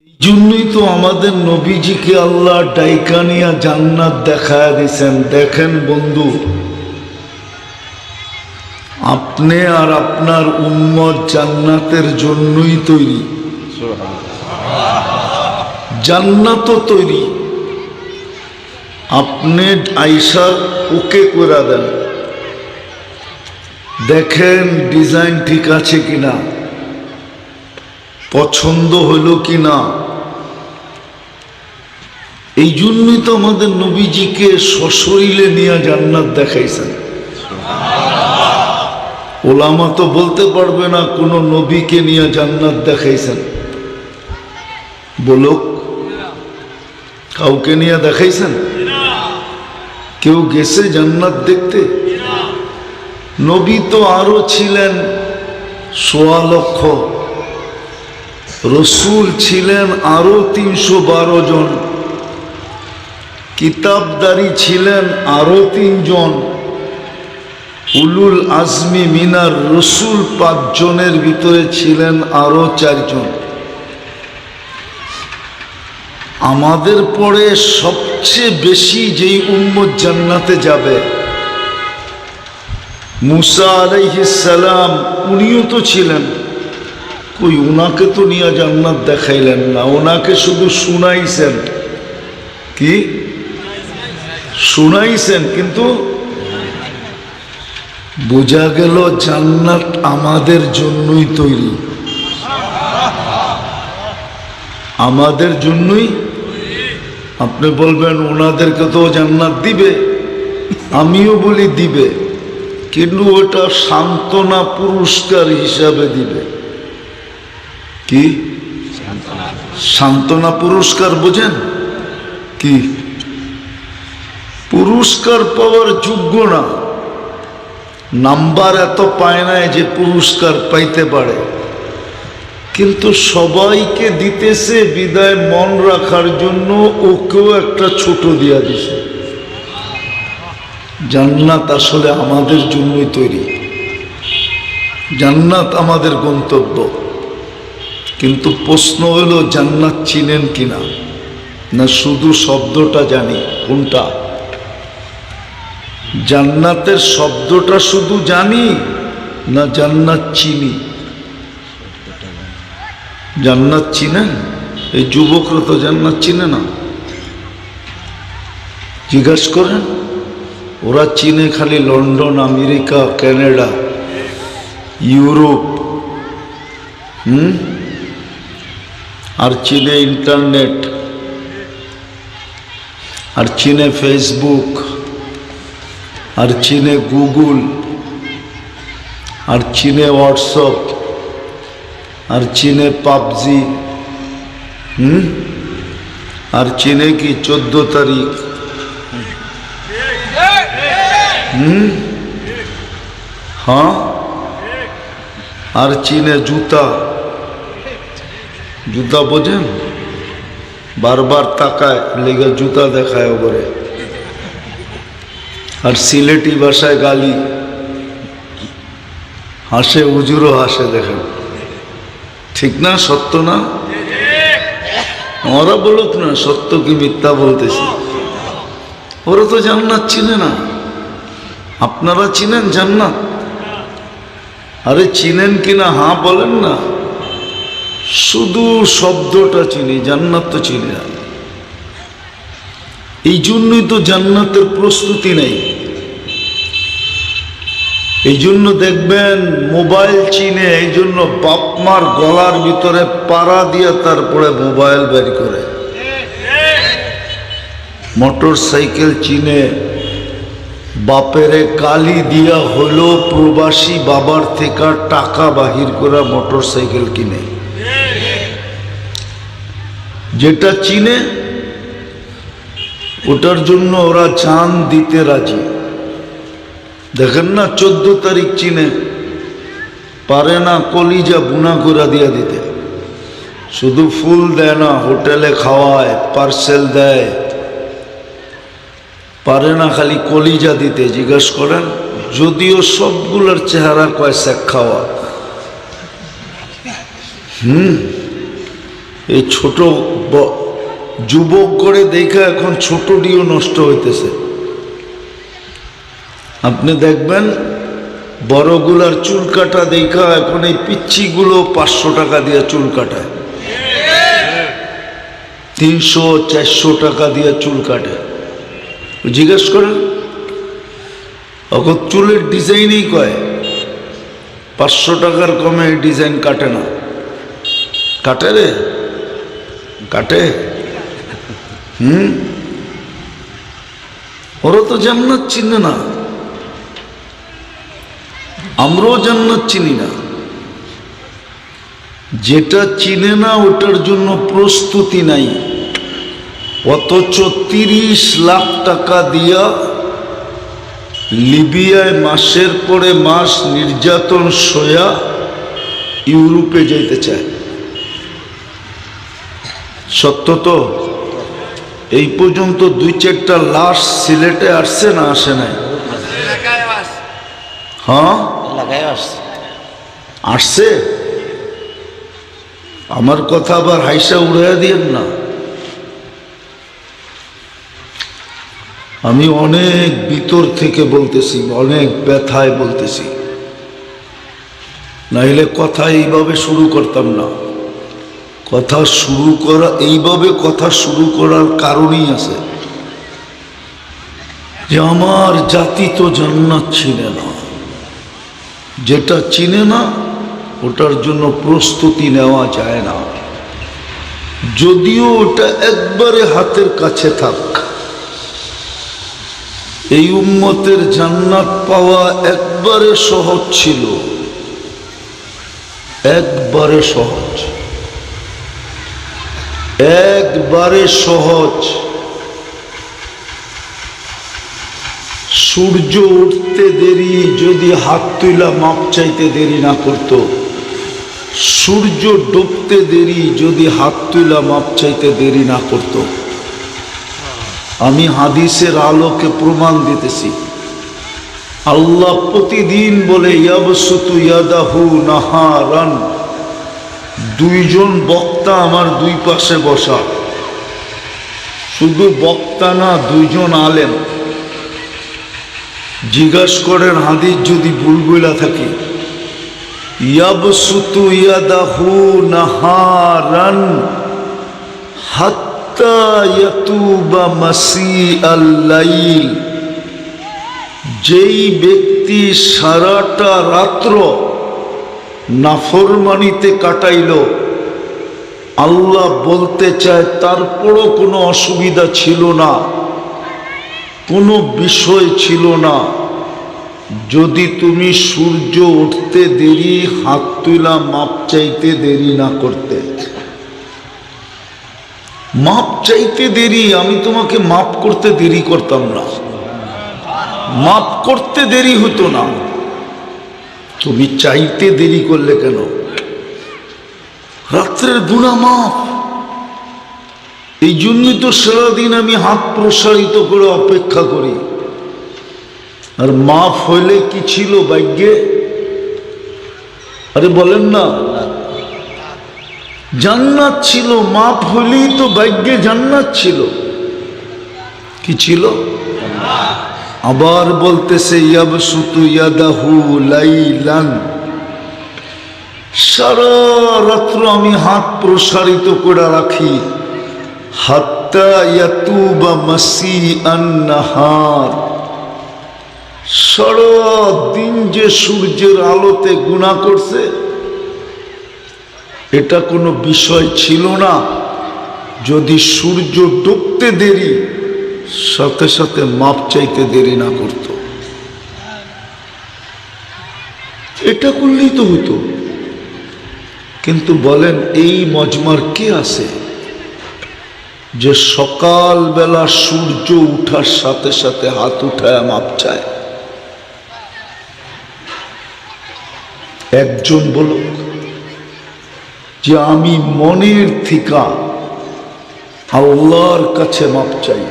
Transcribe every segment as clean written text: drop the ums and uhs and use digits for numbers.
এই জন্যই তো আমাদের নবীজিকে আল্লাহ ডাইকা নিয়া জান্নাত দেখায় দিয়েছেন। দেখেন বন্ধু, আপনি আর আপনার উম্মত জান্নাতের জন্যই তৈরি, জান্নাতও তৈরি। আপনি আইসা ওকে করে দেন, দেখেন ডিজাইন ঠিক আছে কিনা, পছন্দ হলো কিনা। এই জন্যই তো আমাদের নবীজিকে সশরীরে নিয়ে জান্নাত দেখাইছেন। ওলামা তো বলতে পারবে না কোন নবীকে নিয়ে জান্নাত দেখাইছেন, বলুক কাউকে নিয়ে দেখাইছেন? কেউ গেছে জান্নাত দেখতে? নবী তো আরো ছিলেন ১৬ লক্ষ, রসুল ছিলেন আরো ৩১২ জন, কিতাবদারি ছিলেন আরো ৩ জন, উলুল আজমি মিনার রসুল ৫ জনের ভিতরে ছিলেন আরো ৪ জন। আমাদের পরে সবচেয়ে বেশি যেই উম্মত জান্নাতে যাবে, মুসা আলাইহিস সালাম, উনিও তো ছিলেন। কই উনাকে তো নিয়ে জান্নাত দেখাইলেন না, ওনাকে শুধু শুনাইছেন। কি শুনাইছেন? কিন্তু বোঝা গেল জান্নাত আমাদের জন্যই তৈরি, আমাদের জন্যই। আপনি বলবেন ওনাদেরকে তো জান্নাত দিবে, আমিও বলি দিবে, কিন্তু ওটা সান্ত্বনা পুরস্কার হিসাবে দিবে। কি সান্ত্বনা পুরস্কার বোঝেন? কি পুরস্কার পাওয়ার যোগ্য না, নাম্বার এত পায় না যে পুরস্কার পাইতে পারে, কিন্তু সবাইকে দিতেছে বিদায় মন রাখার জন্য ওকেও একটা ছোট দিয়া দিছে। জান্নাত আসলে আমাদের জন্যই তৈরি, জান্নাত আমাদের গন্তব্য। কিন্তু প্রশ্ন হলো জান্নাত চিনেন কিনা, না শুধু শব্দটা জানি? কোনটা? জান্নাতের শব্দটা শুধু জানি, না জান্নাত চিনি? জান্নাত চিনেন? এই যুবকরা তো জান্নাত চিনে না, জিজ্ঞাসা করেন। ওরা চিনে খালি লন্ডন, আমেরিকা, কানাডা, ইউরোপ, আর চিনে ইন্টারনেট, আর চিনে ফেসবুক, আর চিনে গুগল, আর চিনে হোয়াটসঅ্যাপ, আর চিনে পাবজি, আর চিনে কি 14 তারিখ, হ্যাঁ, আর চিনে জুতা। জুতা বোঝেন? বারবার তাকায় লেগে জুতা দেখায় ওপরে। আর সিলেটি ভাষায় গালি, হাসে, হুজুরও হাসে, দেখেন। ঠিক না? সত্য না? ওরা বলুক না সত্য কি মিথ্যা বলতেছি। ওরা তো জান্নাত চিনে না, আপনারা চিনেন জান্নাত? আরে চিনেন কিনা হ্যাঁ বলেন না। শুধু শব্দটা চিনি, জান্নাত তো চিনি না। এই জন্যই তো জান্নাতের প্রস্তুতি নেই। এই জন্য দেখবেন মোবাইল চিনে, এই জন্য বাপ মার গলার ভিতরে পাড়া দিয়ে তারপরে মোবাইল বের করে। মোটর সাইকেল চিনে, বাপেরে গালি দিয়া হলো প্রবাসী বাবার থেকে টাকা বাহির করে মোটর সাইকেল কিনে। যেটা চিনে ওটার জন্য ওরা জান দিতে রাজি। দেখেন না 14 তারিখ চিনে, পারে না কলিজা বুনা করে দিয়া দিতে। শুধু ফুল দেয় না, হোটেলে খাওয়ায়, পার্সেল দেয়, পারে না খালি কলিজা দিতে। জিজ্ঞাসা করেন, যদিও সবগুলোর চেহারা কয় শেখ খাওয়া। এই ছোট যুবক করে দেখা এখন ছোটটিও নষ্ট হইতেছে। আপনি দেখবেন বড়গুলার চুল কাটা দেখা এখন এই পিচ্ছিগুলো 500 টাকা দিয়ে চুল কাটায়, 300-400 টাকা দিয়ে চুল কাটে। জিজ্ঞেস করেন, এখন চুলের ডিজাইনই কয় 500 টাকার কমে ডিজাইন কাটে না। কাটে রে, কাটে। ওরা তো জান্নাত চিনে না, আমরাও জান্নাত চিনি না। যেটা চিনে না ওটার জন্য প্রস্তুতি নাই, অথচ 30 লাখ টাকা দিয়া লিবিয়ায় মাসের পরে মাস নির্যাতন সয়া ইউরোপে যাইতে চায়। সত্য তো? এই পর্যন্ত 2-4টা লাশ সিলেটে আসছে না আসে নাই? হ্যাঁ আসছে। আমার কথা আবার হাইসা উড়াইয়া দিয়েন না। আমি অনেক ভিতর থেকে বলতেছি, অনেক ব্যথায় বলতেছি, নাইলে কথা এইভাবে শুরু করতাম না। কথা শুরু করা এইভাবে কথা শুরু করার কারণই আছে যে আমার জাতি তো জান্নাত চিনে না। যেটা চিনে না ওটার জন্য প্রস্তুতি নেওয়া যায় না, যদিও ওটা একবারে হাতের কাছে থাক। এই উম্মতের জান্নাত পাওয়া একবারে সহজ ছিল, একবারে সহজ, একবারে সহজ। সূর্য উঠতে দেরি যদি হাত তুলা মাপ চাইতে দেরি না করত, সূর্য ডুবতে দেরি যদি হাত তুলা মাপ চাইতে দেরি না করত। আমি হাদিসের আলোকে প্রমাণ দিতেছি। আল্লাহ প্রতিদিন বলে ইয়াবসুতু ইয়াদাহু নাহারান। 2 জন বক্তা আমার 2 পাশে বসা, শুধু বক্তা না, 2 জন আলেম। জিজ্ঞাসা করেন হাদিস যদি ভুল বইলা থাকি। ইয়াবসুতু ইয়াদাহু নাহারান হাত্তা ইয়াতুবা মাসিআল লাইল। যেই ব্যক্তি সারাটা রাত্র নাফরমানিতে কাটাইল, আল্লাহ বলতে চায় তারপরও কোনো অসুবিধা ছিল না, কোনো বিষয় ছিল না, যদি তুমি সূর্য উঠতে দেরি হাত তুলা মাপ চাইতে দেরি না করতে। মাপ চাইতে দেরি, আমি তোমাকে মাপ করতে দেরি করতাম না, মাপ করতে দেরি হতো না, তুমি চাইতে দেরি করলে কেন? রাত্রের গুনাহ মাপ। এই জন্যই তো সারাদিন আমি হাত প্রসারিত করে অপেক্ষা করি। আর মাফ হইলে কি ছিল ভাগ্যে? আরে বলেন না, জান্নাত ছিল। মাফ হইলেই তো ভাগ্যে জান্নাত ছিল। কি ছিল? আবার বলতেছে ইয়াবসুতু ইয়াদাহু লাইলান। সারা রাত্র আমি হাত প্রসারিত করে রাখি, হাত্তা ইয়াতুবা মাসিআন নাহার। সারা দিন যে সূর্যের আলোতে গুনাহ করছে, এটা কোনো বিষয় ছিল না। যদি সূর্য ডুবতে দেরি, সাথে সাথে মাপ চাইতে দেরি না করত। এটা করলেই তো হতো। কিন্তু বলেন, এই মজমার কে আছে যে সকালবেলা সূর্য উঠার সাথে সাথে হাত উঠায় মাপ চায়? একজন বলুক যে আমি মনের থেকে আল্লাহর কাছে মাপ চাই।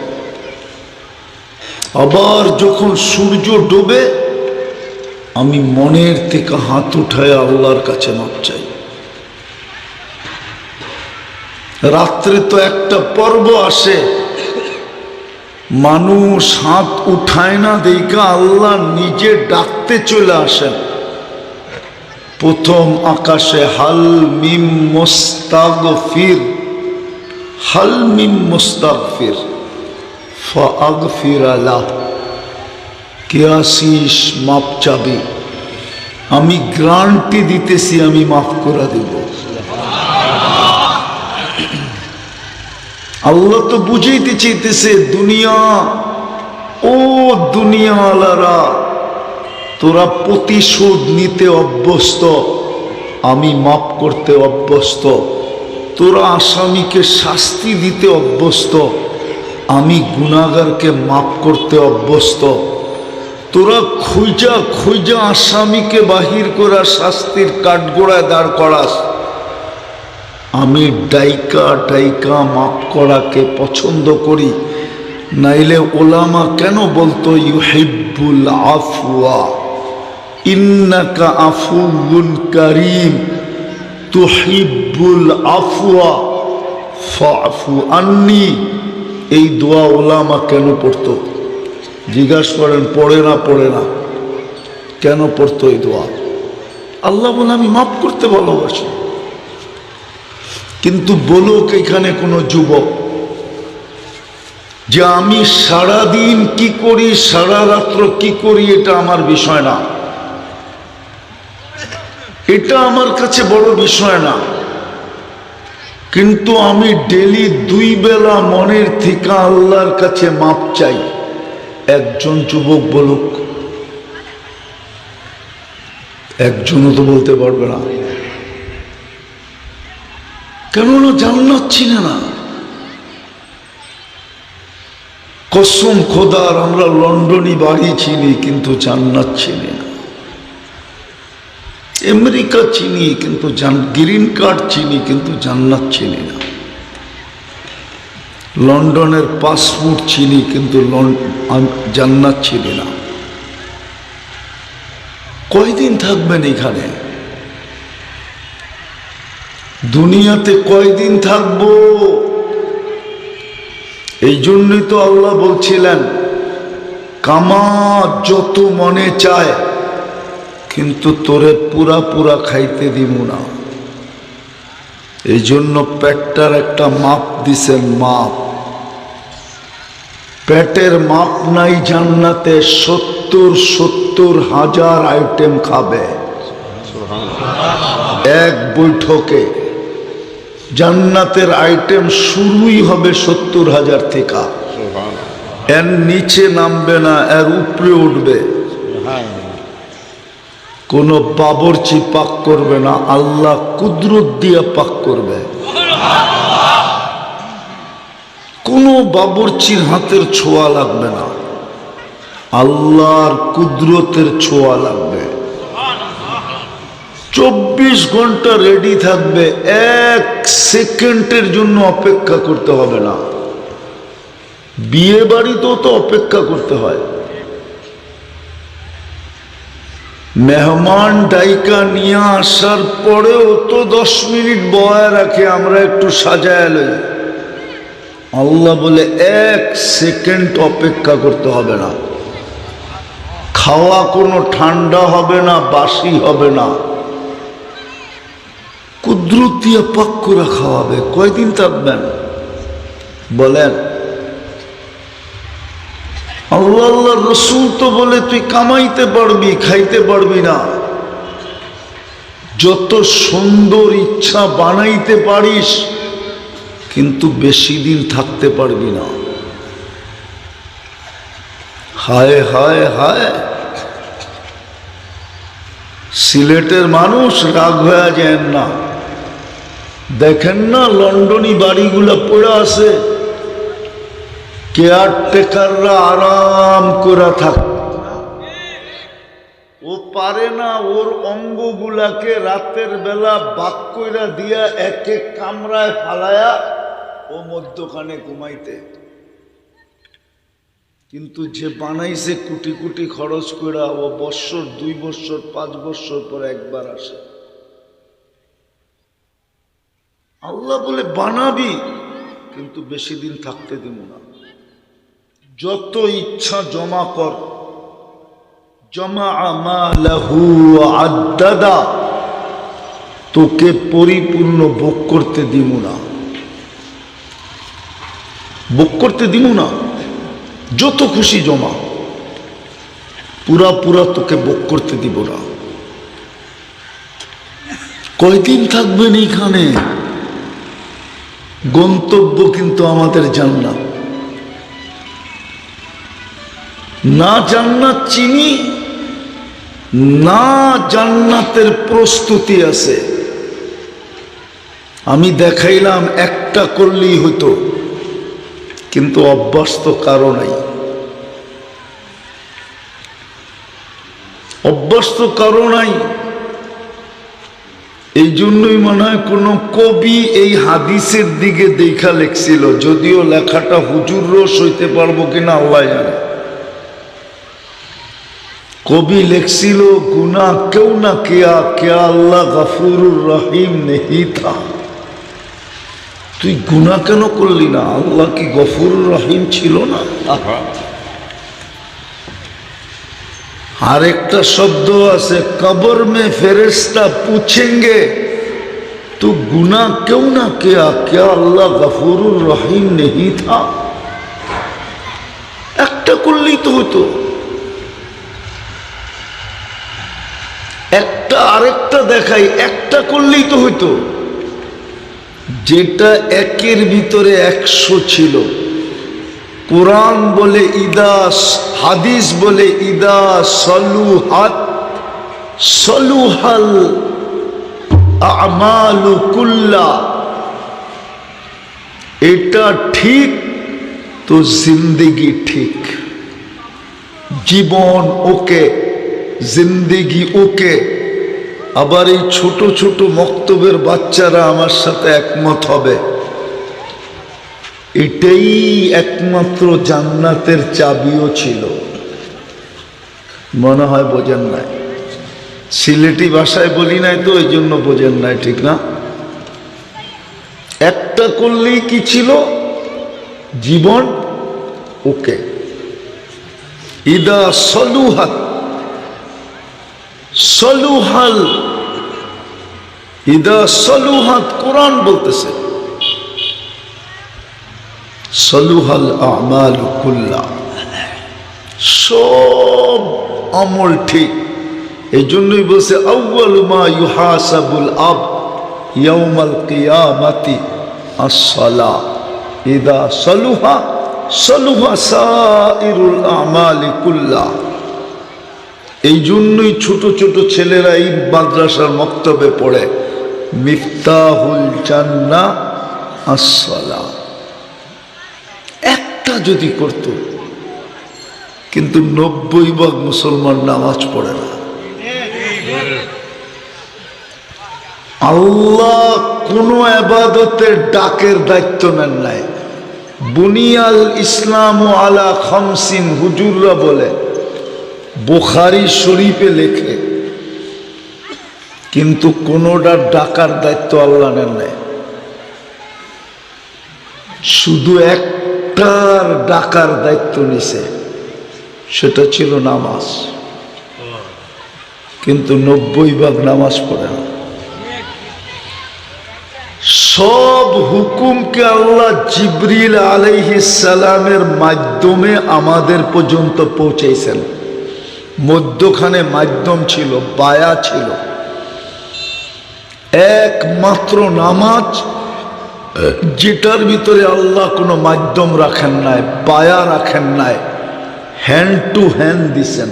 আবার যখন সূর্য ডোবে, আমি মনের থেকে হাত উঠায় আল্লাহর কাছে মাপ চাই। রাত্রে তো একটা পর্ব আসে, মানুষ হাত উঠায় না দেখা আল্লাহ নিজে ডাকতে চলে আসেন। প্রথম আকাশে হাল মিম মুস্তাগফির, হাল মিম মুস্তাগফির ফাগফির লাহ, কে আসিস মাপ চাবি, আমি গ্যারান্টি দিতেছি আমি মাফ করে দেব। আল্লাহ তো বুঝাইতে চাইতেছে দুনিয়া, ও দুনিয়াওয়ালারা, তোরা প্রতিশোধ নিতে অভ্যস্ত, আমি মাফ করতে অভ্যস্ত। তোরা আসামিকে শাস্তি দিতে অভ্যস্ত, আমি গুনাহগারকে মাফ করতে অভ্যস্ত। তোরা খুঁজা খুঁজা আসামিকে বাহির করা শাস্তির কাঠগোড়ায় দাঁড় করাস, আমি ডাইকা ডাইকা মাফ করাকে পছন্দ করি। নাইলে ওলামা কেন বলতো ইউহিব্বুল আফওয়া, ইন্নাকা আফুউন কারীম, তুহিব্বুল আফওয়া ফাফু আন্নি। এই দোয়া ওলামা কেন পড়তো? জিজ্ঞাসা করেন, পড়ে না? পড়ে না। কেন পড়তো এই দোয়া? আল্লাহ বলে আমি মাফ করতে ভালোবাসি। কিন্তু বলুক এখানে কোনো যুবক যে আমি সারাদিন কি করি, সারা রাত্র কি করি, এটা আমার বিষয় না, এটা আমার কাছে বড় বিষয় না। কিন্তু আমি ডেলি 2 বেলা মনের থেকে আল্লাহর কাছে মাপ চাই। একজন যুবক বলুক, একজনও তো বলতে পারবে না। কেননা জান্নাত চিনে না। কসম খোদার, আমরা লন্ডনী বাড়ি চিনি কিন্তু জান্নাত চিনি না। আমেরিকা চিনি কিন্তু গ্রিন কার্ড চিনি কিন্তু জান্নাত চিনি না। লন্ডনের পাসপোর্ট চিনি কিন্তু জান্নাত চিনি না। কয়দিন থাকবেন এখানে? দুনিয়াতে কয়দিন থাকবো? এই জন্যই তো আল্লাহ বলছিলেন কামা যত মনে চায়, কিন্তু তোরে পুরা পুরা খাইতে দিব না। এই জন্য পেটটার একটা মাপ দিছেন, মাপ। পেটের মাপ নাই জান্নাতে, 70,000 আইটেম খাবে এক বৈঠকে। জান্নাতের আইটেম শুরুই হবে 70,000 থেকে, এর নিচে নামবে না, এর উপরে উঠবে। কোনো বাবরচি পাক করবে না, আল্লাহ কুদরত দিয়া পাক করবে। কোনো বাবরচির হাতের ছোঁয়া লাগবে না, আল্লাহর কুদরতের ছোঁয়া লাগবে। 24 ঘন্টা রেডি থাকবে, 1 সেকেন্ডের জন্য অপেক্ষা করতে হবে না। বিয়ে বাড়িতেও তো অপেক্ষা করতে হয়। মেহমান ডাইকা নিয়ে আসার পরেও তো 10 মিনিট বয়া রাখে, আমরা একটু সাজায় লই। আল্লাহ বলে 1 সেকেন্ড অপেক্ষা করতে হবে না। খাওয়া কোনো ঠান্ডা হবে না, বাসি হবে না, কুদরত দিয়ে পাক করে খাওয়াবে। কয়দিন থাকবেন বলেন? আল্লাহ আল্লাহ রসুল তো বলে তুই কামাইতে পারবি, খাইতে পারবি না। যত সুন্দর ইচ্ছা বানাইতে পারিস, কিন্তু বেশি দিন থাকতে পারবি না। হায় হায় হায়, সিলেটের মানুষ রাগ হয়ে যায় না। দেখেন না লন্ডনী বাড়িগুলা পড়ে আছে, কেয়ারটেকাররা আরাম করে থাকে। ও পারে না ওর অঙ্গগুলাকে রাতের বেলা বাক কইরা দিয়া এক এক কামরায় ফালায়া ও মধ্যখানে ঘুমাইতে। কিন্তু যে বানাইছে কোটি কোটি খরচ কইরা, ও বৎসর 2 বৎসর 5 বৎসর পর একবার আসে। আল্লাহ বলে বানাবি, কিন্তু বেশি দিন থাকতে দিব না, যত ইচ্ছা জমা কর। জমা মালাহু আদাদা, তোকে পরিপূর্ণ ভোগ করতে দিব না, ভোগ করতে দিব না। যত খুশি জমা, পুরা পুরা তোকে ভোগ করতে দিব না। কয়দিন থাকবেন এইখানে? গন্তব্য কিন্তু আমাদের জান্নাত। না জান্নাত চিনি, না জান্নাতের প্রস্তুতি আছে। আমি দেখাইলাম একটা করলেই হইতো, কিন্তু অভ্যাস তো কারো নাই, অভ্যাস তো কারো নাই। এই জন্যই মনে হয় কোন কবি এই হাদিসের দিকে দেখা লেখছিল, যদিও লেখাটা হুজুরও সইতে পারবো কিনা আল্লাহ জানে। কবি লেখছিল, গুনাহ কেউ না কিয়া, क्या আল্লাহ গফুরুর রহিম নেহি থা। তুই গুনাহ কেন করলি না? আল্লাহ কি গফুরুর রহিম ছিল না? আরেকটা শব্দ আছে, কবর মে ফেরেশতা পুছেঙ্গে তু গুনাহ কেউ না কিয়া, क्या আল্লাহ গফুরুর রহিম নেহি থা। একটা করলেই তো হতো, একটা আরেকটা দেখাই, একটা করলেই তো হইতো। যেটা একের ভিতরে 100 ছিল। কোরআন বলে ইদাস, হাদিস বলে ইদা সলুহাত সলুহাল আমালু কুল্লা। এটা ঠিক তো জিন্দেগি ঠিক, জীবন ওকে, জিন্দেগি ওকে। আবার এই ছোট ছোট মক্তবের বাচ্চারা আমার সাথে একমত হবে, এটাই একমাত্র জান্নাতের চাবিও ছিল। মনে হয় বোঝেন নাই, সিলেটি ভাষায় বলি নাই তো এই জন্য বোঝেন নাই, ঠিক না? একটা করলেই কি ছিল? জীবন ওকে। ইদা সলুহাত সলুহাল, ইদা সলুহাত, কোরআন বলতেছে সলুহাল আমাল কুল্লা, সব আমল ঠিক। এই জন্যই বলছে আউয়ালু মা ইউহাসাবুল আব ইয়াউমাল কিয়ামাতি আস-সালাহ ইদা সলুহা সলুহা সাইরুল আমালি কুল্লা। এই জন্যই ছোট ছোট ছেলেরা এই মাদ্রাসার মক্তবে পড়ে, মিফতাহুল জান্নাহ আস-সালাহ। একটা যদি করত, কিন্তু 90% মুসলমান নামাজ পড়ে না। আল্লাহ কোন ইবাদতের ডাকের দায়িত্ব নেন নাই। বুনিয়াল ইসলাম আলা খামসিন, হুজুররা বলে, বুখারী শরীফে লেখে, কিন্তু কোনটার ডাকার দায়িত্ব আল্লাহ নেন নাই। শুধু একটার ডাকার দায়িত্ব নিছে, সেটা ছিল নামাজ। কিন্তু 90% নামাজ পড়ে না। সব হুকুমকে আল্লাহ জিবরিল আলাইহিস সালামের মাধ্যমে আমাদের পর্যন্ত পৌঁছেছেন। মধ্যখানে মাধ্যম ছিল, বায়া ছিল। একমাত্র নামাজ, যেটার ভিতরে আল্লাহ কোনো মাধ্যম রাখেন নাই, বায়া রাখেন নাই, হ্যান্ড টু হ্যান্ড দিছেন।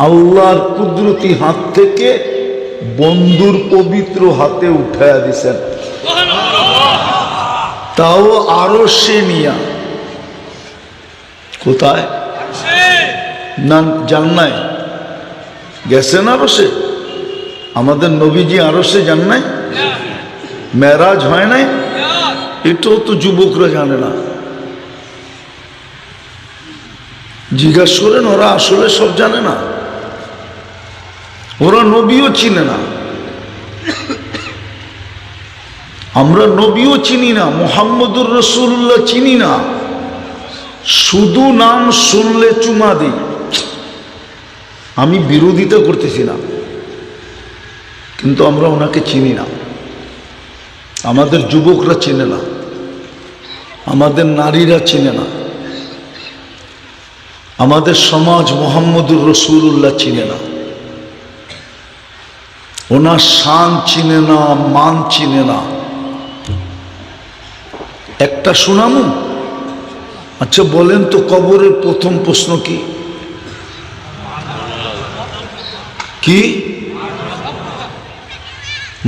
আল্লাহর কুদরতি হাত থেকে বন্ধুর পবিত্র হাতে উঠায়া দিছেন, তাও আরশে নিয়া। কোথায়? না জান্নায় গেছেন আরশে? আমাদের নবীজি আরশে যান নাই? মেরাজ হয় নাই? এটাও তো যুবকরা জানে না। জিজ্ঞাসা করেন, ওরা আসলে সব জানে না, ওরা নবীও চিনে না। আমরা নবীও চিনি না, মুহাম্মদুর রাসূলুল্লাহ চিনি না, শুধু নাম শুনলে চুমা দিই। আমি বিরোধিতা করতেছি না, কিন্তু আমরা ওনাকে চিনি না। আমাদের যুবকরা চেনে না, আমাদের নারীরা চেনে না, আমাদের সমাজ মুহাম্মদুর রাসূলুল্লাহ চিনে না। ওনার শান চিনে না, মান চিনে না। একটা শোনামু? আচ্ছা বলেন তো, কবরের প্রথম প্রশ্ন কি? কি?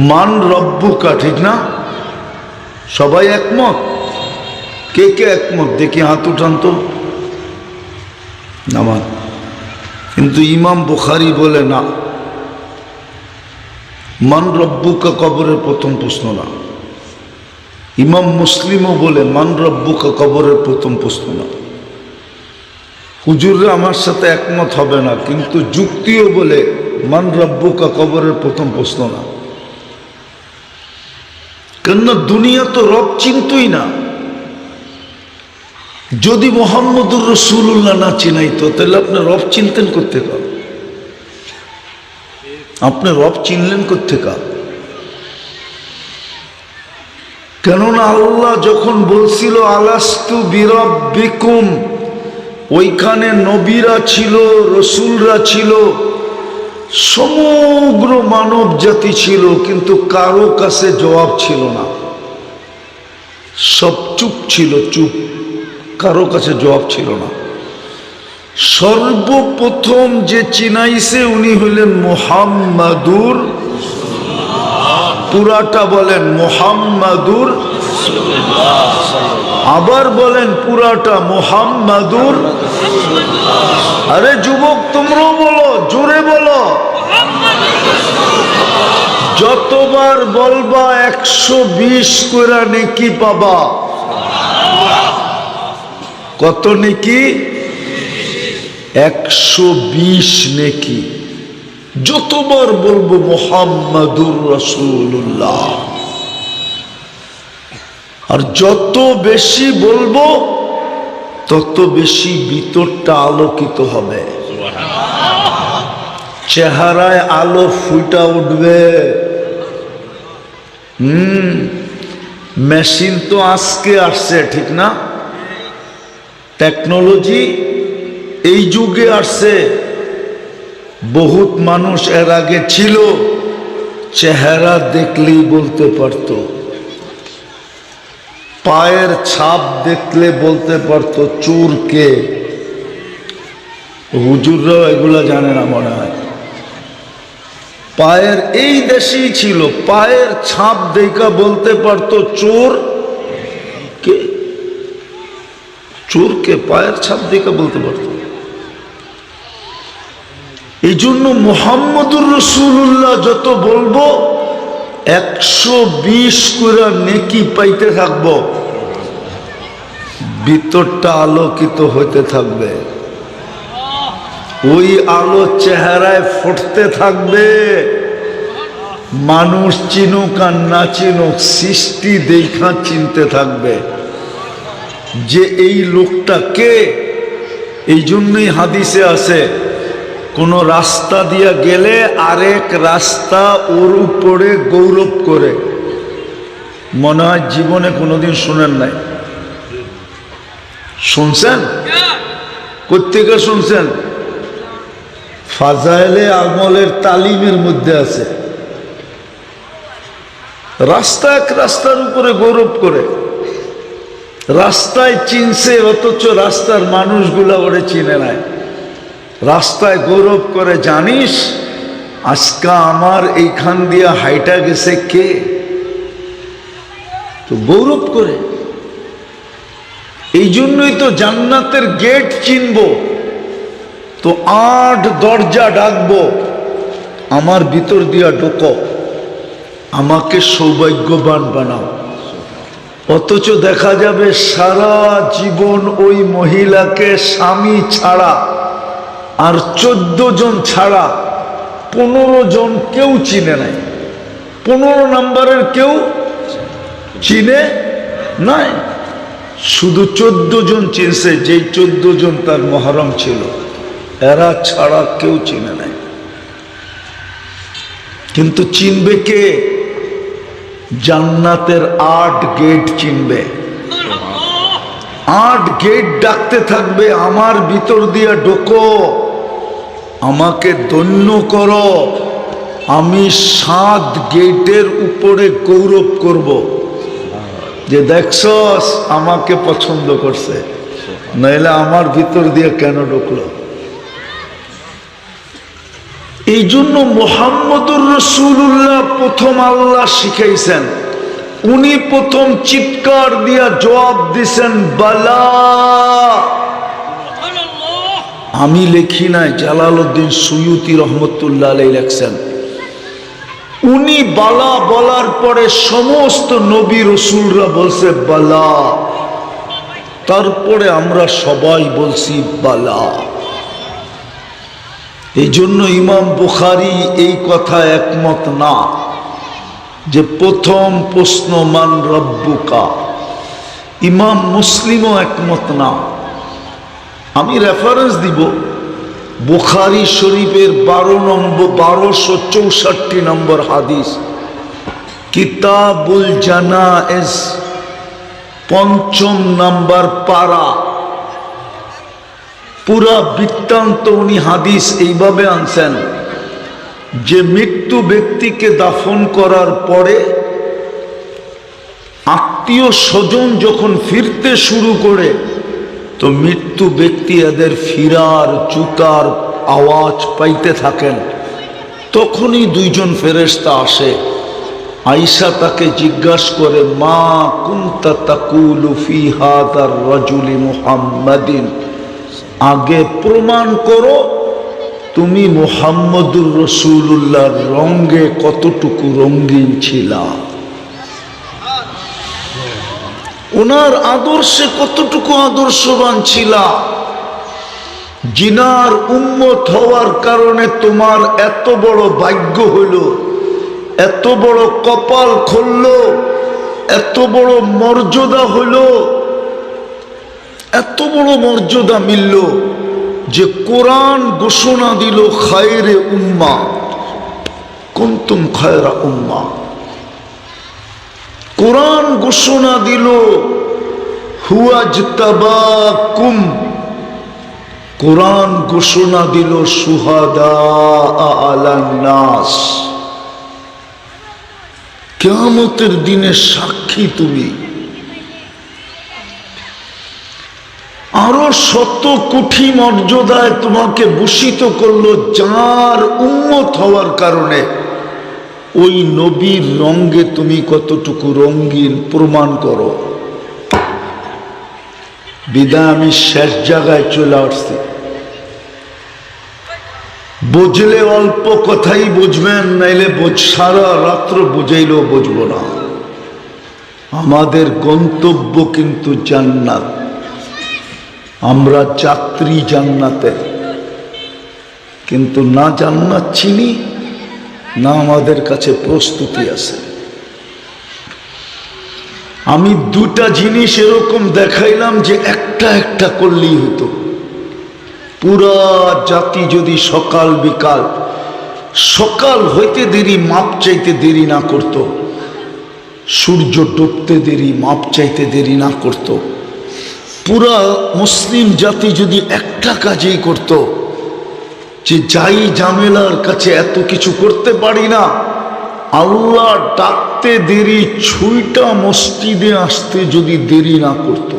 মান রব্বুকা, ঠিক না? সবাই একমত? কে কে একমত দেখি হাত উঠান তো। নামান। কিন্তু ইমাম বুখারী বলে না, মান রব্বুকা কবরের প্রথম প্রশ্ন না। ইমাম মুসলিমও বলে মান রব্বুকা কবরের প্রথম প্রশ্ন না। হুজুররা আমার সাথে একমত হবে না, কিন্তু যুক্তিও বলে মান রব্বুকা কবরের প্রথম প্রশ্ন না। কেননা দুনিয়া তো রব চিনতই না। যদি মুহাম্মদুর রাসূলুল্লাহ না চিনাইতো, তাহলে আপনি রব চিনতেন কোত্থেকে? আপনি রব চিনলেন কোত্থেকে? কেননা আল্লাহ যখন বলছিল আলাস্তু বিরাব্বিকুম, ওইখানে নবীরা ছিল, রসুলরা ছিল, সমগ্র মানব জাতি ছিল, কিন্তু কারো কাছে জবাব ছিল না। সব চুপ ছিল, চুপ, কারো কাছে জবাব ছিল না। সর্বপ্রথম যে চিনাইছে উনি হইলেন মুহাম্মাদুর, পুরাটা বলেন মুহাম্মাদুর, আবার বলেন পুরাটা মুহাম্মাদুর। আরে যুবক তোমরাও বলো, জোরে বলো। যতবার বলবা 120 করে নেকি পাবা। কত নেকি? 120 নেকি। যতবার বলবো মুহাম্মাদুর রাসূলুল্লাহ, আর যত বেশি বলবো তত বেশি ভিতরটা আলোকিত হবে, চেহারায় আলো ফুটা উঠবে। মেশিন তো আজকে আসছে, ঠিক না? টেকনোলজি এই যুগে আসছে। বহুত মানুষ এর আগে ছিল, চেহারা দেখলেই বলতে পারত, পায়ের ছাপ দেখলে বলতে পারত চোর কে। হুজুররাও এগুলা জানে না মনে হয়। পায়ের, এই দেশেই ছিল, পায়ের ছাপ দেখা বলতে পারত চোর কে। চোর কে পায়ের ছাপ দেখা বলতে পারত। এই জন্য মুহাম্মদুর রাসূলুল্লাহ যত বলবো 120 করে নেকি পাইতে থাকবো, ভিতরটা আলোকিত হইতে থাকবে, ওই আলো চেহারায় ফুটতে থাকবে। মানুষ চিনুক আর না চিনুক, সৃষ্টি দেখা চিনতে থাকবে যে এই লোকটা কে। এই জন্যই হাদিসে আছে, কোন রাস্তা দিয়া গেলে আরেক রাস্তা ওর উপরে গৌরব করে। মনে হয় জীবনে কোনোদিন শুনেন নাই। শুনছেন? কোত্থেকে শুনছেন? ফাজাইলে আমলের তালিমের মধ্যে আছে। রাস্তা এক রাস্তার উপরে গৌরব করে, রাস্তায় চিনছে, অথচ রাস্তার মানুষগুলা ওরে চিনে নাই। রাস্তায় গৌরব করে, জানিস আজকা আমার এইখান দিয়া হাইটা গেছে কে? তো গৌরব করে। এই জন্যই তো জান্নাতের গেট চিনব তো 8 দরজা ডাকবো, আমার ভিতর দিয়া ঢোকো, আমাকে সৌভাগ্যবান বানাও। অথচ দেখা যাবে সারা জীবন ওই মহিলাকে স্বামী ছাড়া আর 14 জন ছাড়া 15 জন কেউ চিনে নাই। 15 নম্বরের কেউ চিনে নাই, শুধু 14 জন চিনছে, যেই 14 জন তার মুহররম ছিল, এরা ছাড়া কেউ চিনে নাই। কিন্তু চিনবে কে? জান্নাতের 8 গেট চিনবে। 8 গেট ডাকতে থাকবে, আমার ভিতর দিয়া ঢোকো, আমাকে ধন্য করো, আমি 7 গেটের উপরে গৌরব করব যে দেখছস আমাকে পছন্দ করছে, নইলে আমার ভিতর দিয়ে কেন ঢুকলো। এই জন্য মুহাম্মদুর রাসূলুল্লাহ প্রথম আল্লাহ শিখাইছেন, উনি প্রথম চিৎকার দিয়া জবাব দিছেন বালা। আমি লিখি নাই, জালালউদ্দিন সুয়ুতি রহমতুল্লাহ আলাইহি লিখছেন। উনি বালা বলার পরে সমস্ত নবী রাসূলরা বলছে বালা, তারপরে আমরা সবাই বলছি বালা। এই জন্য ইমাম বুখারী এই কথা একমত না যে প্রথম প্রশ্ন মান রব্বুকা। ইমাম মুসলিমও একমত না। আমি রেফারেন্স দিব বুখারী শরীফের 1264 নম্বর হাদিস, কিতাবুল জানায়েজ 5 নম্বর পারা। পুরা বৃত্তান্ত উনি হাদিস এইভাবে আনছেন যে মৃত্যু ব্যক্তিকে দাফন করার পরে আত্মীয় স্বজন যখন ফিরতে শুরু করে, তো মৃত্যু ব্যক্তি এদের ফিরার জুতার আওয়াজ পাইতে থাকেন। তখনই 2 জন ফেরেশতা আসে। আয়েশা তাকে জিজ্ঞাসা করে, মা কুনতা তাকুলু ফি হাদার রাজুলি মুহাম্মাদিন, আগে প্রমাণ করো তুমি মুহাম্মদুর রাসূলুল্লাহর রঙে কতটুকু রঙিন ছিলা, ওনার আদর্শে কতটুকু আদর্শবান ছিলা। জিনার উম্মত হওয়ার কারণে তোমার এত বড় ভাগ্য হইল, এত বড় কপাল খুলল, এত বড় মর্যাদা হইল, এত বড় মর্যাদা মিলল যে কোরআন ঘোষণা দিল খায়রে উম্মা কুনতুম খায়রা উম্মা। কোরআন ঘোষণা দিল হুয়াজতাবাকুম, কোরআন ঘোষণা দিল শুহাদা আলান নাস, কিয়ামতের দিনে সাক্ষী তুমি। আরো 100 কোটি মর্যাদায় তোমাকে ভূষিত করলো, যার উম্মত হওয়ার কারণে। ওই নবীর রঙে তুমি কতটুকু রঙিন প্রমাণ করো। বিদায় আমি শেষ জায়গায় চলে আসছি। বুঝলে অল্প কথাই বুঝবেন, নাইলে সারা রাত্র বুঝাইলেও বুঝবো না। আমাদের গন্তব্য কিন্তু জান্নাত, আমরা যাত্রী জান্নাতে, কিন্তু না জান্নাত চিনি না আমাদের কাছে প্রস্তুতি আছে। আমি 2টা জিনিস এরকম দেখাইলাম যে একটা একটা করলেই হতো। পুরা জাতি যদি সকাল বিকাল, সকাল হইতে দেরি মাপ চাইতে দেরি না করত, সূর্য ডুবতে দেরি মাপ চাইতে দেরি না করত, পুরা মুসলিম জাতি যদি একটা কাজই করত যে যাই ঝামেলার কাছে এত কিছু করতে পারি না, আল্লাহ ডাকতে দেরি, ছুইটা মসজিদে আসতে যদি দেরি না করত,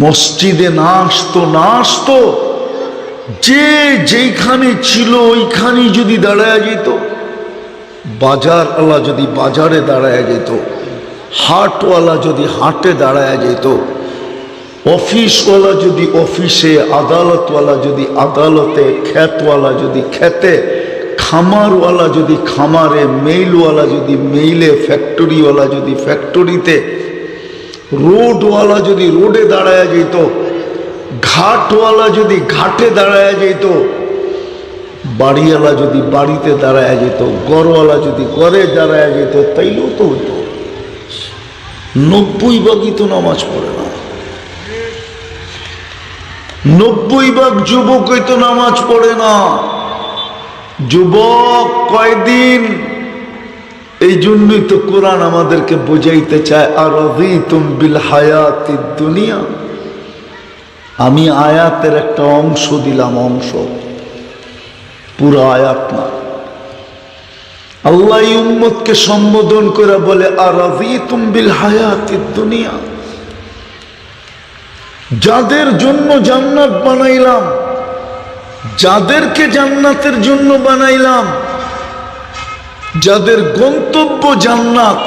মসজিদে না আসতো, যে যেখানে ছিল ওইখানেই যদি দাঁড়ায় যেত, বাজার আলা যদি বাজারে দাঁড়ায় যেত, হাটওয়ালা যদি হাটে দাঁড়ায় যেত, অফিসওয়ালা যদি অফিসে, আদালতওয়ালা যদি আদালতে, ক্ষেতওয়ালা যদি খেতে, খামারওয়ালা যদি খামারে, মেইলওয়ালা যদি মেইলে, ফ্যাক্টরিওয়ালা যদি ফ্যাক্টরিতে, রোডওয়ালা যদি রোডে দাঁড়ায় যেত, ঘাটওয়ালা যদি ঘাটে দাঁড়ায় যেত, বাড়িওয়ালা যদি বাড়িতে দাঁড়ায় যেত, ঘরওয়ালা যদি ঘরে দাঁড়ায় যেত, তাইলেও তো হতো। 90 ভাগই তো নামাজ পড়ে না। 90 ভাগ যুবকই তো নামাজ পড়ে না। যুবক কয়দিন, এই জন্যই তো কোরআন আমাদেরকে বোঝাইতে চায়, আরাদিতুম বিল হায়াতিদ দুনিয়া। আমি আয়াতের একটা অংশ দিলাম, অংশ, পুরো আয়াত না। আল্লাহ উম্মতকে সম্বোধন করে বলে, আরাদিতুম বিল হায়াতিদ দুনিয়া। যাদের জন্য জান্নাত বানাইলাম, যাদেরকে জান্নাতের জন্য বানাইলাম, যাদের গন্তব্য জান্নাত,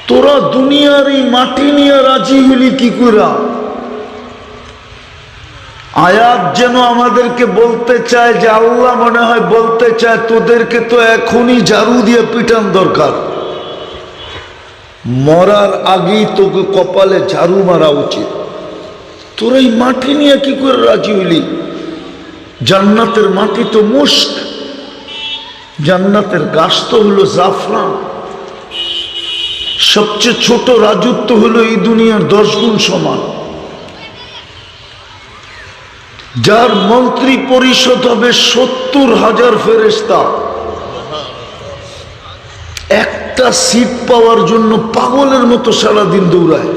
তোরা দুনিয়ার এই মাটি নিয়ে রাজি হলি কি করে? আয়াত যেন আমাদেরকে বলতে চায় যে, আল্লাহ মনে হয় বলতে চায়, তোদেরকে তো এখনই ঝাড়ু দিয়ে পিটান দরকার, মরার আগেই তোকে কপালে ঝাড়ু মারা উচিত। তোরা এই মাটি নিয়ে কি করে রাজি হইলি? জান্নাতের মাটি তো মুস্ক, জান্নাতের গাছ তো হলো জাফরান, সবচেয়ে ছোট রাজত্ব হলো এই দুনিয়ার 10 গুণ সমান, যার মন্ত্রী পরিষদ হবে 70,000 ফেরেশতা। একটা সিট পাওয়ার জন্য পাগলের মতো সারাদিন দৌড়ায়।